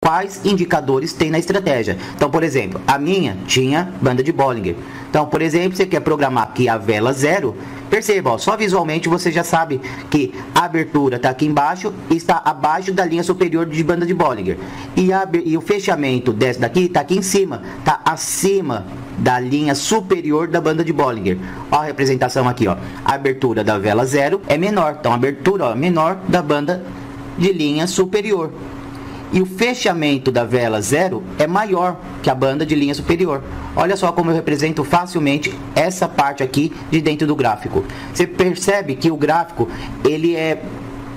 quais indicadores tem na estratégia. Então, por exemplo, a minha tinha banda de Bollinger. Então, por exemplo, você quer programar aqui a vela 0, perceba, ó, só visualmente você já sabe que a abertura está aqui embaixo e está abaixo da linha superior de banda de Bollinger. E o fechamento dessa daqui está aqui em cima, está acima da linha superior da banda de Bollinger. Ó a representação aqui, ó. A abertura da vela 0 é menor, então a abertura, ó, menor da banda de linha superior. E o fechamento da vela 0 é maior que a banda de linha superior. Olha só como eu represento facilmente essa parte aqui de dentro do gráfico. Você percebe que o gráfico, ele é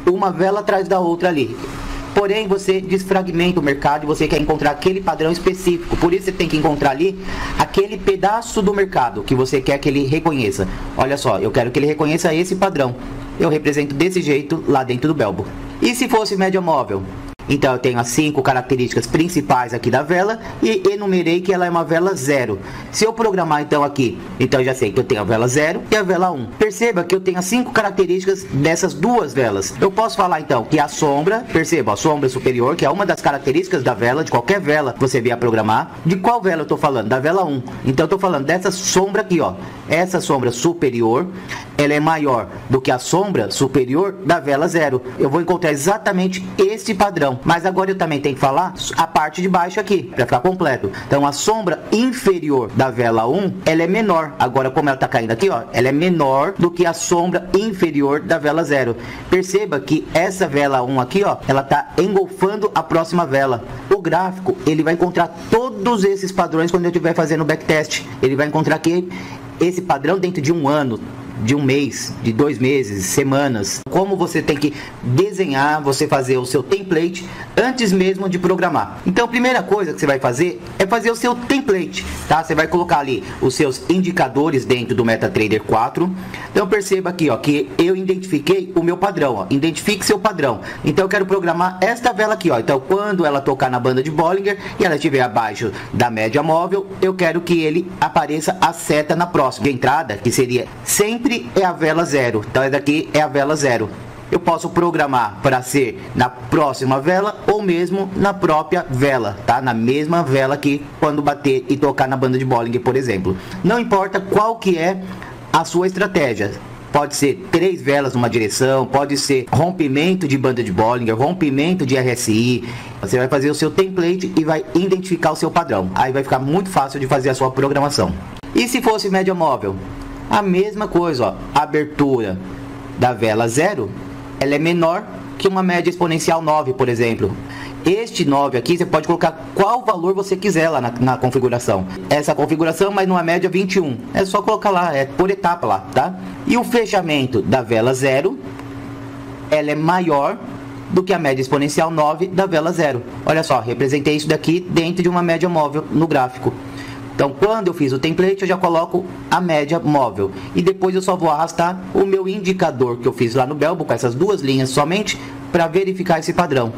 uma vela atrás da outra ali. Porém, você desfragmenta o mercado e você quer encontrar aquele padrão específico. Por isso, você tem que encontrar ali aquele pedaço do mercado que você quer que ele reconheça. Olha só, eu quero que ele reconheça esse padrão. Eu represento desse jeito lá dentro do Belbo. E se fosse média móvel? Então eu tenho as 5 características principais aqui da vela e enumerei que ela é uma vela 0. Se eu programar então aqui, então eu já sei que eu tenho a vela 0 e a vela 1. Perceba que eu tenho as 5 características dessas duas velas. Eu posso falar então que a sombra, perceba, a sombra superior, que é uma das características da vela, de qualquer vela que você vier programar. De qual vela eu estou falando? Da vela 1. Então eu estou falando dessa sombra aqui, ó. Essa sombra superior, ela é maior do que a sombra superior da vela 0. Eu vou encontrar exatamente esse padrão. Mas agora eu também tenho que falar a parte de baixo aqui, para ficar completo. Então a sombra inferior da vela 1, ela é menor. Agora como ela está caindo aqui, ó, ela é menor do que a sombra inferior da vela 0. Perceba que essa vela 1 aqui, ó, ela está engolfando a próxima vela. O gráfico, ele vai encontrar todos esses padrões quando eu estiver fazendo o backtest. Ele vai encontrar aqui esse padrão dentro de um ano, de um mês, de 2 meses, semanas. Como você tem que desenhar, você fazer o seu template antes mesmo de programar. Então a primeira coisa que você vai fazer é fazer o seu template, tá? Você vai colocar ali os seus indicadores dentro do MetaTrader 4. Então perceba aqui, ó, que eu identifiquei o meu padrão, ó. Identifique seu padrão. Então eu quero programar esta vela aqui, ó. Então quando ela tocar na banda de Bollinger e ela estiver abaixo da média móvel, eu quero que ele apareça a seta na próxima de entrada, que seria sempre é a vela 0. Então essa daqui é a vela 0. Eu posso programar para ser na próxima vela ou mesmo na própria vela, tá? Na mesma vela aqui quando bater e tocar na banda de Bollinger, por exemplo. Não importa qual que é a sua estratégia. Pode ser 3 velas numa direção, pode ser rompimento de banda de Bollinger, rompimento de RSI. Você vai fazer o seu template e vai identificar o seu padrão. Aí vai ficar muito fácil de fazer a sua programação. E se fosse média móvel? A mesma coisa, ó. A abertura da vela 0, ela é menor que uma média exponencial 9, por exemplo. Este 9 aqui, você pode colocar qual valor você quiser lá na configuração. Essa configuração, mas numa média 21. É só colocar lá, é por etapa lá, tá? E o fechamento da vela 0, ela é maior do que a média exponencial 9 da vela 0. Olha só, representei isso daqui dentro de uma média móvel no gráfico. Então, quando eu fiz o template, eu já coloco a média móvel. E depois eu só vou arrastar o meu indicador que eu fiz lá no Belbo, com essas 2 linhas somente, para verificar esse padrão.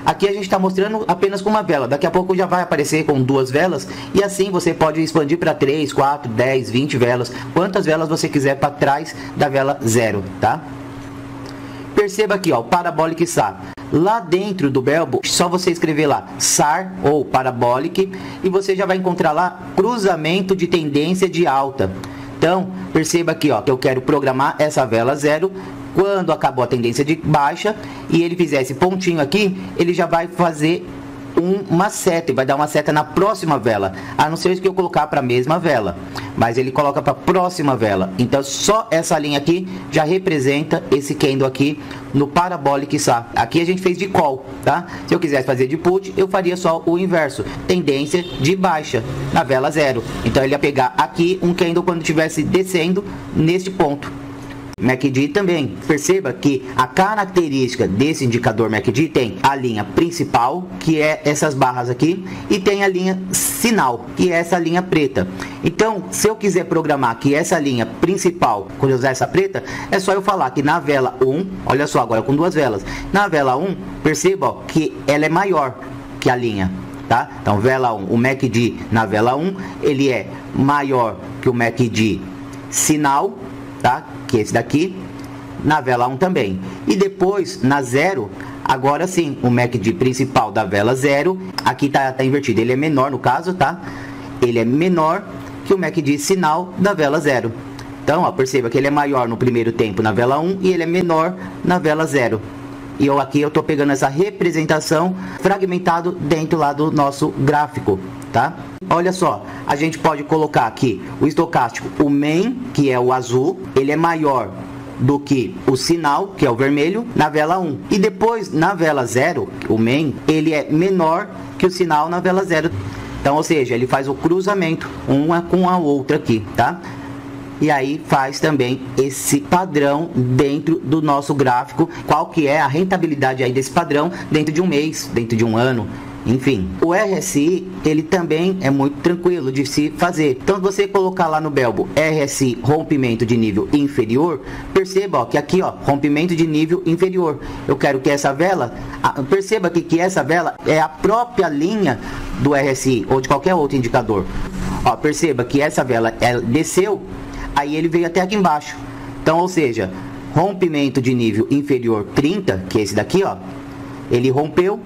Aqui a gente está mostrando apenas com uma vela. Daqui a pouco já vai aparecer com 2 velas. E assim você pode expandir para 3, 4, 10, 20 velas. Quantas velas você quiser para trás da vela 0, tá? Perceba aqui, ó, o Parabolic SAR. Lá dentro do Belbo, só você escrever lá SAR ou Parabolic e você já vai encontrar lá cruzamento de tendência de alta. Então, perceba aqui, ó, que eu quero programar essa vela 0. Quando acabou a tendência de baixa e ele fizer esse pontinho aqui, ele já vai fazer uma seta, vai dar uma seta na próxima vela, a não ser que eu colocar para a mesma vela, mas ele coloca para a próxima vela. Então só essa linha aqui já representa esse candle aqui no Parabolic SAR. Aqui a gente fez de call, tá? Se eu quisesse fazer de put, eu faria só o inverso, tendência de baixa na vela 0. Então ele ia pegar aqui um candle quando estivesse descendo neste ponto. MACD também, perceba que a característica desse indicador MACD tem a linha principal, que é essas barras aqui, e tem a linha sinal, que é essa linha preta. Então, se eu quiser programar que essa linha principal, quando eu usar essa preta, é só eu falar que na vela 1, olha só, agora com 2 velas, na vela 1, perceba, ó, que ela é maior que a linha. Tá? Então, vela 1, o MACD na vela 1, ele é maior que o MACD sinal, tá? Que é esse daqui, na vela 1 também. E depois, na 0, Agora sim, o MACD principal da vela 0, aqui tá invertido, ele é menor no caso, tá? Ele é menor que o MACD sinal da vela 0. Então, ó, perceba que ele é maior no primeiro tempo na vela 1 e ele é menor na vela 0. E aqui eu estou pegando essa representação fragmentado dentro lá do nosso gráfico, tá? Olha só, a gente pode colocar aqui o estocástico, o main, que é o azul, ele é maior do que o sinal, que é o vermelho, na vela 1. E depois, na vela 0, o main, ele é menor que o sinal na vela 0. Então, ou seja, ele faz o cruzamento, uma com a outra aqui, tá? E aí faz também esse padrão dentro do nosso gráfico, qual que é a rentabilidade aí desse padrão dentro de um mês, dentro de um ano, enfim. O RSI, ele também é muito tranquilo de se fazer. Então, se você colocar lá no Belbo RSI rompimento de nível inferior, perceba ó, que aqui ó, rompimento de nível inferior. Eu quero que essa vela, perceba aqui que essa vela é a própria linha do RSI ou de qualquer outro indicador. Ó, perceba que essa vela ela desceu, aí ele veio até aqui embaixo. Então, ou seja, rompimento de nível inferior 30, que é esse daqui, ó, ele rompeu.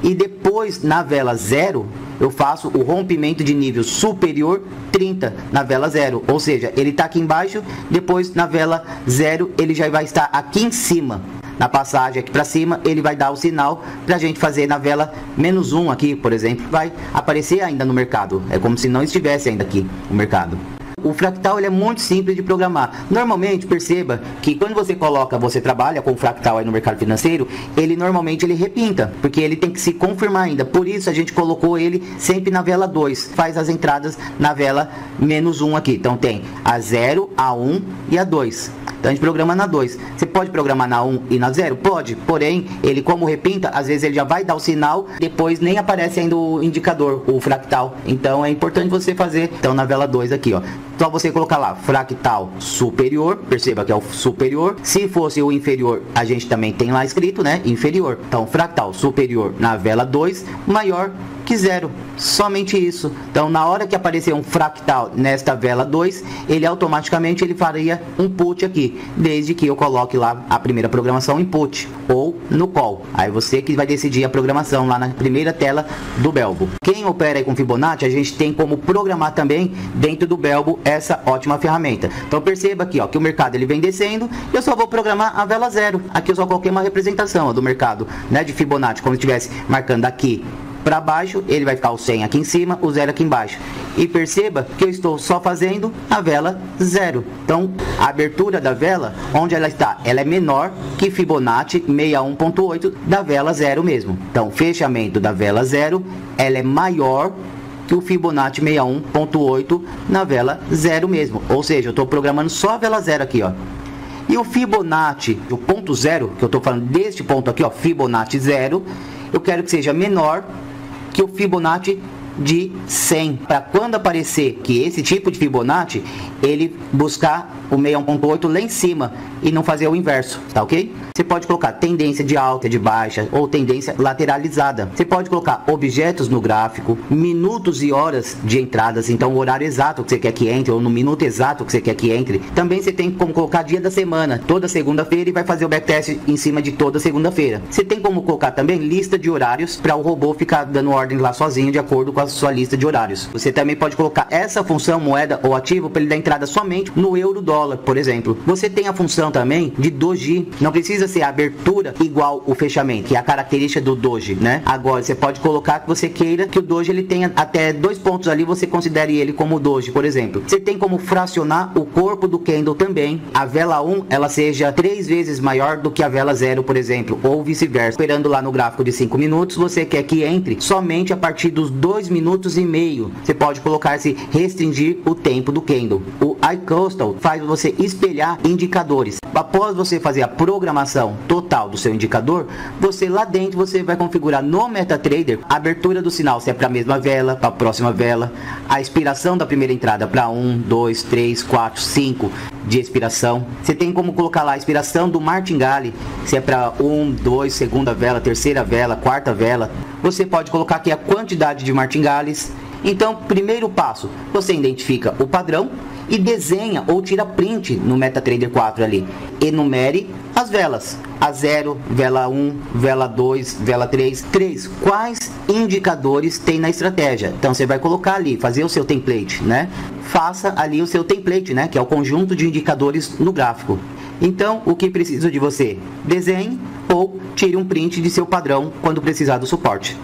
E depois, na vela 0, eu faço o rompimento de nível superior 30 na vela 0. Ou seja, ele está aqui embaixo, depois na vela 0 ele já vai estar aqui em cima. Na passagem aqui para cima, ele vai dar o sinal para a gente fazer na vela menos 1 aqui, por exemplo. Vai aparecer ainda no mercado. É como se não estivesse ainda aqui o mercado. O fractal ele é muito simples de programar. Normalmente, perceba que quando você trabalha com o fractal aí no mercado financeiro, ele normalmente repinta, porque ele tem que se confirmar ainda. Por isso a gente colocou ele sempre na vela 2. Faz as entradas na vela menos 1 aqui. Então tem a 0, a 1 e a 2. Então a gente programa na 2. Você pode programar na 1 e na 0? Pode. Porém, ele como repinta, às vezes ele já vai dar o sinal, depois nem aparece ainda o indicador, o fractal. Então é importante você fazer, então na vela 2 aqui, ó. Só você colocar lá, fractal superior, perceba que é o superior. Se fosse o inferior, a gente também tem lá escrito, né, inferior. Então, fractal superior na vela 2, maior que 0. Somente isso. Então, na hora que aparecer um fractal nesta vela 2, ele automaticamente faria um put aqui, desde que eu coloque lá a primeira programação input ou no call. Aí você que vai decidir a programação lá na primeira tela do Belbo. Quem opera aí com Fibonacci, a gente tem como programar também dentro do Belbo essa ótima ferramenta. Então perceba aqui ó, que o mercado ele vem descendo e eu só vou programar a vela 0. Aqui eu só coloquei uma representação ó, do mercado, né, de Fibonacci, como se estivesse marcando aqui para baixo, ele vai ficar o 100 aqui em cima, o 0 aqui embaixo. E perceba que eu estou só fazendo a vela 0. Então, a abertura da vela, onde ela está? Ela é menor que Fibonacci 61.8 da vela 0 mesmo. Então, fechamento da vela 0, ela é maior que o Fibonacci 61.8 na vela 0 mesmo. Ou seja, eu estou programando só a vela 0 aqui, ó. E o Fibonacci, o ponto 0, que eu estou falando deste ponto aqui, ó, Fibonacci 0, eu quero que seja menor que o Fibonacci de 100, para quando aparecer que esse tipo de Fibonacci, ele buscar o 61.8 lá em cima e não fazer o inverso, tá ok? Você pode colocar tendência de alta, de baixa ou tendência lateralizada. Você pode colocar objetos no gráfico, minutos e horas de entradas, então o horário exato que você quer que entre ou no minuto exato que você quer que entre. Também você tem como colocar dia da semana, toda segunda-feira, e vai fazer o backtest em cima de toda segunda-feira. Você tem como colocar também lista de horários para o robô ficar dando ordem lá sozinho de acordo com a sua lista de horários. Você também pode colocar essa função moeda ou ativo para ele dar entrada somente no euro-dólar, por exemplo. Você tem a função também de doji. Não precisa ser a abertura igual o fechamento, que é a característica do doji, né? Agora você pode colocar que você queira que o doji ele tenha até 2 pontos ali, você considere ele como doji, por exemplo. Você tem como fracionar o corpo do candle também. A vela 1 ela seja 3 vezes maior do que a vela 0, por exemplo, ou vice-versa. Esperando lá no gráfico de 5 minutos, você quer que entre somente a partir dos 2 minutos e meio. Você pode colocar se restringir o tempo do candle. O iCoastal faz você espelhar indicadores. Após você fazer a programação total do seu indicador, você lá dentro você vai configurar no MetaTrader a abertura do sinal, se é para a mesma vela, para a próxima vela, a expiração da primeira entrada para 1, 2, 3, 4, 5 de expiração. Você tem como colocar lá a expiração do martingale, se é para 1, 2, segunda vela, terceira vela, quarta vela. Você pode colocar aqui a quantidade de martingales. Então, primeiro passo, você identifica o padrão e desenha ou tira print no MetaTrader 4 ali. Enumere as velas. A 0, vela 1, vela 2, vela 3. 3. Quais indicadores tem na estratégia? Então você vai colocar ali, fazer o seu template, né? Faça ali o seu template, né? Que é o conjunto de indicadores no gráfico. Então, o que precisa de você? Desenhe ou tire um print de seu padrão quando precisar do suporte.